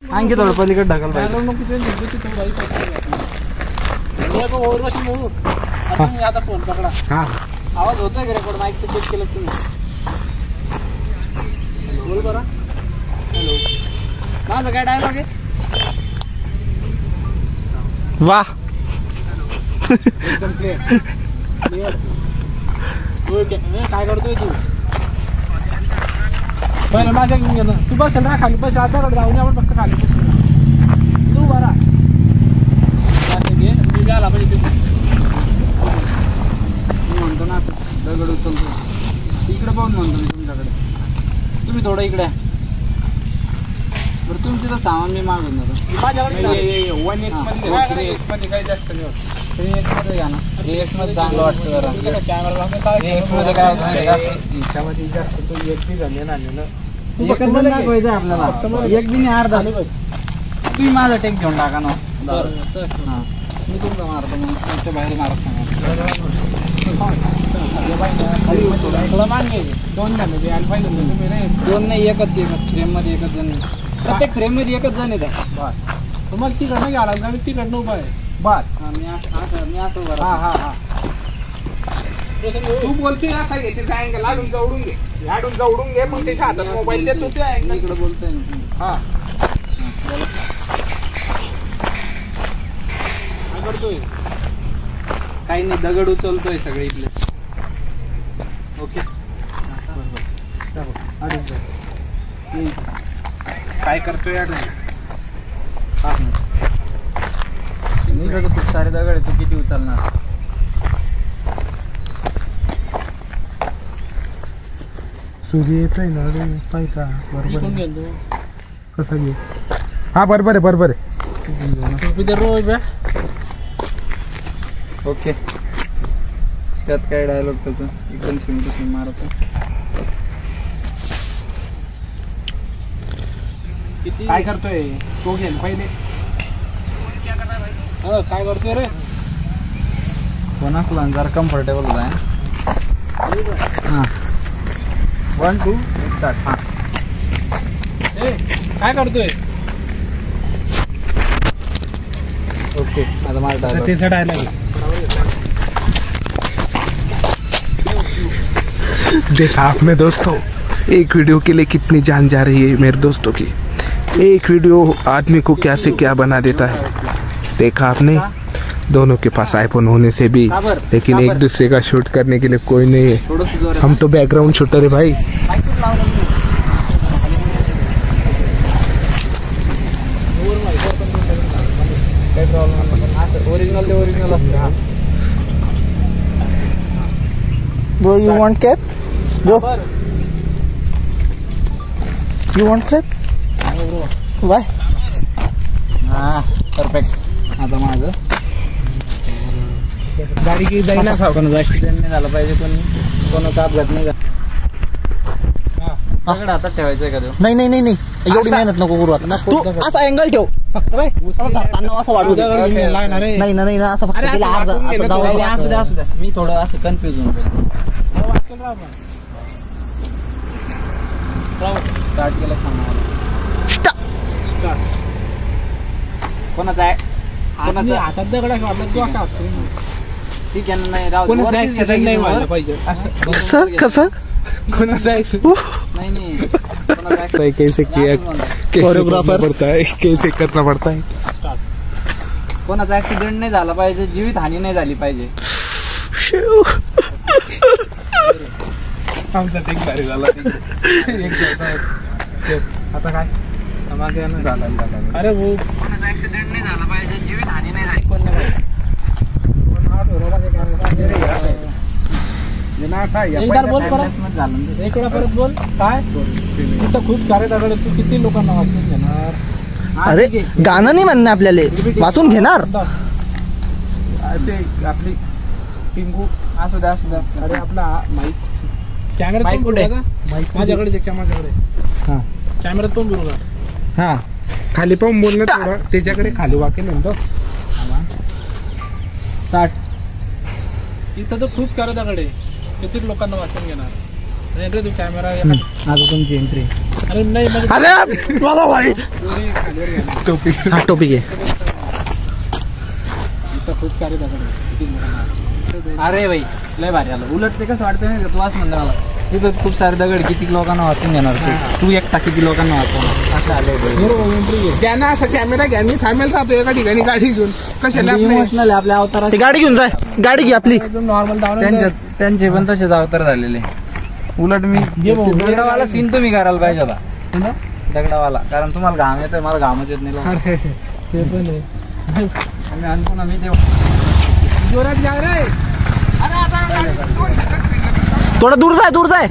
आणखी थोडं पलीकडे ढकल पाहिजे. आता फोन पकडा. आवाज होतोय का रेकॉर्ड? माईकचं चेक केलं तुम्ही? बोल बरं. हॅलो, माझं काय डायलॉग आहे? वाह, एकदम क्लिअर. काय करतोय तू? पहिलं माझ्या घेऊन गेलं. तू बसेल ना खाली, बस आताकडे जाऊन आपण फक्त खाली बस. तू बरा घे, मी झाला पाहिजे. मी म्हणतो ना दगड उचलतो इकडे पाहून म्हणतो मी तुमच्याकडे. तुम्ही थोडं इकडे. बरं तुमचं तर सामान मी मागून जातो. माझ्याकडे काही जास्त नाही होत. मध्ये घ्या ना. मध्ये चांगलं वाटतं जरा. कॅमेरा मध्ये काय याच्यामध्ये जास्त तो एक बी झाले ना दाखवायचं आपल्याला. एक बी नाही, अर्धा. तुम्ही माझा टेक घेऊन टाका ना. मी तुमचा मारतो मग तुमच्या बाहेर मारत सांगा. थोडं मागे 2 झाले ते आणि पाहिजे. 2 नाही, एकच फ्रेम मध्ये एकच जण. प्रत्येक फ्रेम मध्ये एकच जण येत आहे. मग तिकडनं घ्यायला लागला. तिकडनं उभा आहे. बस मी असं बरं. तू बोलतोय असा घे. तिचा अँगल लाडून जवळून घे. लाडून जवळून घे. मग त्याच्या हातात मोबाईल देतो. त्या अँगल इकडे बोलतोय ना. हा, काय करतोय? काही नाही, दगड उचलतोय सगळे इथले. ओके, काय करतोय? खूप सारे दगड आहे. तू किती उचलणार? सूर्य येतोय ना रे, पाहिजे बरोबर. कसं घे? हा बरोबर आहे, बरोबर आहे. ओके, त्यात काय डायलॉग त्याचा एकदम सिम्पल मारतो. काय करतोय तो? घेल पहिले. काय करतोय रे? कोण असला जरा कम्फर्टेबल होता. हा, 1 2 स्टार्ट. हा, काय करतोय? ओके, आता माझा डायलॉग. देखा आपने दोस्तों, एक वीडियो के लिए कितनी जान जा रही है मेरे दोस्तों की. एक वीडियो आदमी को क्या से क्या बना देता है. देखा आपने, दोनों के पास आईफोन होने से भी लेकिन एक दूसरे का शूट करने के लिए कोई नहीं है. हम तो बैकग्राउंड शूटर है भाई. ओरिजिनल असते. Bro, you want cap? Bro, you want cap? Why? हा, परफेक्ट. आता माझं गाडी की जाईना. कोणाचा ऍक्सिडेंट नाही झाला पाहिजे. कोणाचा अपघात नाही झाला. दगड हातात ठेवायचंय का? नाही नाही नाही नाही, एवढी मेहनत नको करू आता. तू असा अँगल ठेव फक्त. बाय असं वाढू दे. नाही ना, नाही ना, असं फक्त तिला अर्धा असं दावा. असू द्या, असू द्या. मी थोडं असं कन्फ्युज होऊन गेलो. स्टार्ट केलं सांगा. कोणाचा आहे? हातात दगड ठीक आहे ना. नाही राहू. कसं कसं कोणाचा नाही. कैसे किया, कोरियोग्राफर पड़ता है, कैसे करना पड़ता है. कोणाचा ऍक्सिडेंट नाही झाला पाहिजे. जीवित हानी नाही झाली पाहिजे. आमचा टेक भारी झाला. आता काय मागे झाला. अरे हो, कोणाचा ऍक्सिडेंट नाही झाला पाहिजे. जीवित हानी नाही झाली. कोण नाही पाहिजे. बोल परत. एक वेळा परत बोल. काय तिथं खूप सारे दगड. तू किती लोकांना वाचून घेणार? अरे गाणं नाही म्हणणं आपल्याला, वाचून घेणार. ते आपली टिंगू असू द्या, असू द्या. अरे आपला माईक, कॅमेरा कुठे? माझ्याकडे माझ्याकडे. हा, कॅमेऱ्यात पण बोलू का? हा, खाली पण बोलणं थोडं. त्याच्याकडे खाली वाकेल म्हणतो. स्टार्ट. इथं तर खूप दगड आहे. किती लोकांना वाचून घेणार रे तू? कॅमेरा आता तुमची एंट्री. अरे मला वाईट टोपी हा टोपी घे. अरे भाई लय भारी आलं. उलट ते कसं वाटतं नाही का, तू असं म्हणलं मला तिथं खूप सारे दगड किती लोकांना वाचून घेणार तू एकटा किती लोकांना वाचवणार असं आलंय. त्यांना असं कॅमेरा घ्या, मी थांबेल राहतो एका ठिकाणी गाडी घेऊन. कशाला इमोशनल आहे आपल्या अवतारात. ती गाडी घेऊन जाय, गाडी घे आपली. नॉर्मल त्यांचे पण तसेच अवतार झालेले. उलट मी दगडावाला सीन तुम्ही करायला पाहिजे होता, दगडावाला. कारण तुम्हाला घाम येतोय, मला घामच येत नाही. ते पण आणतो ना मी जोरात जा रे. थोडं दूर जाय, दूर जाय.